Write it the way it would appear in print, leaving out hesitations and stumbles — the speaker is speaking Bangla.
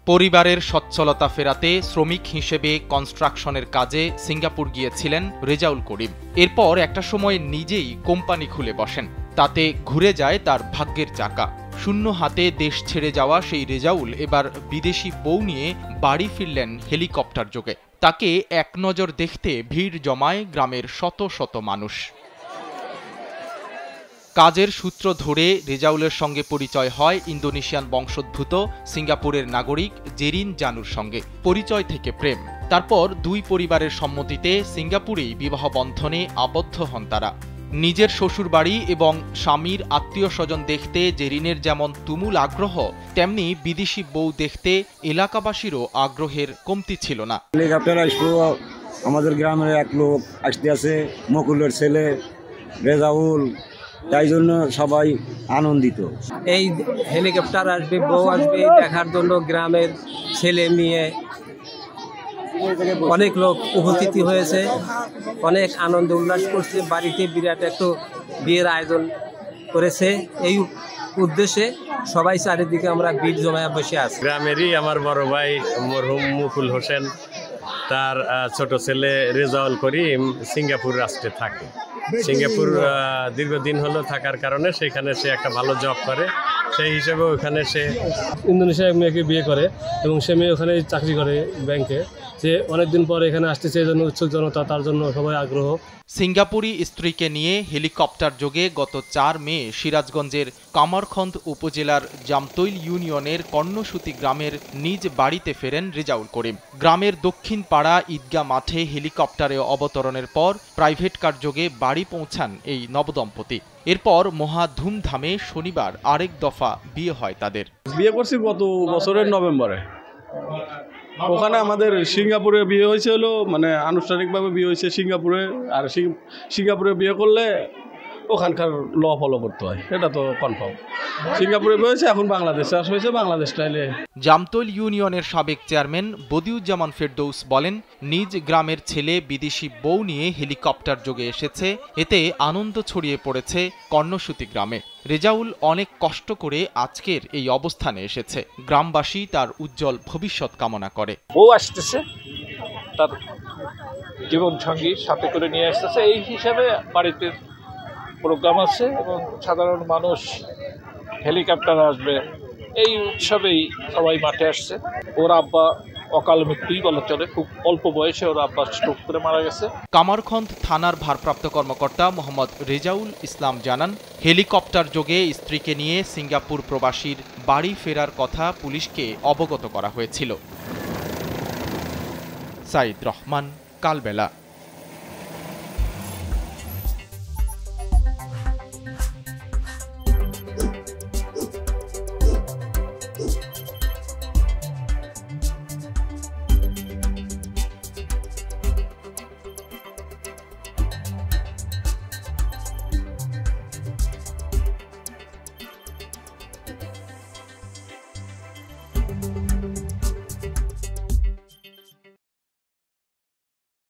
পরিবারের সচ্ছলতা ফেরাতে শ্রমিক হিসেবে কনস্ট্রাকশনের কাজে সিঙ্গাপুর গিয়েছিলেন রেজাউল করিম। এরপর একটা সময় নিজেই কোম্পানি খুলে বসেন। তাতে ঘুরে যায় তার ভাগ্যের চাকা। শূন্য হাতে দেশ ছেড়ে যাওয়া সেই রেজাউল এবার বিদেশি বউ নিয়ে বাড়ি ফিরলেন হেলিকপ্টার যোগে। তাকে এক নজর দেখতে ভিড় জমায় গ্রামের শত শত মানুষ। কাজের সূত্র ধরে রেজাউলের সঙ্গে পরিচয় হয় ইন্দোনেশিয়ান বংশোদ্ভূত সিঙ্গাপুরের নাগরিক জেরিন জানুর সঙ্গে। পরিচয় থেকে প্রেম, তারপর দুই পরিবারের সম্মতিতে সিঙ্গাপুরেই বিবাহ বন্ধনে আবদ্ধ হন তারা। নিজের শ্বশুরবাড়ি এবং স্বামীর আত্মীয় স্বজন দেখতে জেরিনের যেমন তুমুল আগ্রহ, তেমনি বিদেশি বউ দেখতে এলাকাবাসীরও আগ্রহের কমতি ছিল না। আমাদের গ্রামের এক লোক আসতে আছে, মকুলের ছেলে রেজাউল, তাই জন্য সবাই আনন্দিত। এই হেলিকপ্টার আসবে, বউ আসবে দেখার জন্য গ্রামের ছেলে মেয়ে অনেক লোক উপস্থিতি হয়েছে, অনেক আনন্দ উল্লাস করছে। বাড়িতে বিরাট একটু বিয়ের আয়োজন করেছে। এই উদ্দেশ্যে সবাই চারিদিকে আমরা ভিড় জমায় বসে আছি। গ্রামেরই আমার বড় ভাই মরহুম মুকুল হোসেন, তার ছোট ছেলে রেজাউল করিম সিঙ্গাপুর রাষ্ট্রে থাকে। সিঙ্গাপুর দীর্ঘদিন হলো থাকার কারণে সেখানে সে একটা ভালো জব করে, সেই হিসেবে ওখানে সে ইন্দোনেশিয়া মেয়েকে বিয়ে করে এবং সে মেয়ে ওখানে চাকরি করে ব্যাংকে। যে অনেকদিন পর এখানে আসতেছে, এই জন্য উৎসুক জনতা, তার জন্য সবাই আগ্রহ। সিঙ্গাপুরি স্ত্রীকে নিয়ে হেলিকপ্টার যোগে গত ৪ মে সিরাজগঞ্জের কামারখন্দ উপজেলার জামতৈল ইউনিয়নের কর্ণসূতি গ্রামের নিজ বাড়িতে ফেরেন রেজাউল করিম। গ্রামের দক্ষিণ পাড়া ঈদগাহ মাঠে হেলিকপ্টারে অবতরণের পর প্রাইভেট কার যোগে বাড়ি পৌঁছান এই নবদম্পতি। এরপর মহা ধুমধামে শনিবার আরেক দফা বিয়ে হয় তাদের। বিয়ে করছি গত বছরের নভেম্বরে। ওখানে আমাদের সিঙ্গাপুরে বিয়ে হয়েছে, হলো মানে আনুষ্ঠানিকভাবে বিয়ে হয়েছে সিঙ্গাপুরে। আর সিঙ্গাপুরে বিয়ে করলে ওখানকার ল ফলো করতে হয়, এটা তো কনফার্ম। সিঙ্গাপুরে বিয়ে হয়েছে, এখন বাংলাদেশে আসা হয়েছে বাংলাদেশ স্টাইলে। জামতৈল ইউনিয়নের সাবেক চেয়ারম্যান বদিউজ্জামান ফেরদৌস বলেন, নিজ গ্রামের ছেলে বিদেশি বউ নিয়ে হেলিকপ্টার যোগে এসেছে, এতে আনন্দ ছড়িয়ে পড়েছে কর্ণসূতি গ্রামে। রেজাউল অনেক কষ্ট করে আজকের এই অবস্থানে এসেছে। গ্রামবাসী তার উজ্জ্বল ভবিষ্যৎ কামনা করে। বউ আসতেছে, তার জীবন সঙ্গী সাথে করে নিয়ে আসতেছে, এই হিসাবে বাড়িতে প্রোগ্রাম আছে এবং সাধারণ মানুষ হেলিকপ্টার আসবে, এই উৎসবেই সবাই মাঠে আসছে। ওর আব্বা অকাল মৃত্যুই বলা চলে, খুব অল্প বয়সে ওর আব্বা স্ট্রোক করে মারা গেছে। কামারখন্দ থানার ভারপ্রাপ্ত কর্মকর্তা মোহাম্মদ রেজাউল ইসলাম জানান, হেলিকপ্টার যোগে স্ত্রীকে নিয়ে সিঙ্গাপুর প্রবাসীর বাড়ি ফেরার কথা পুলিশকে অবগত করা হয়েছিল। সাইদ রহমান, কালবেলা।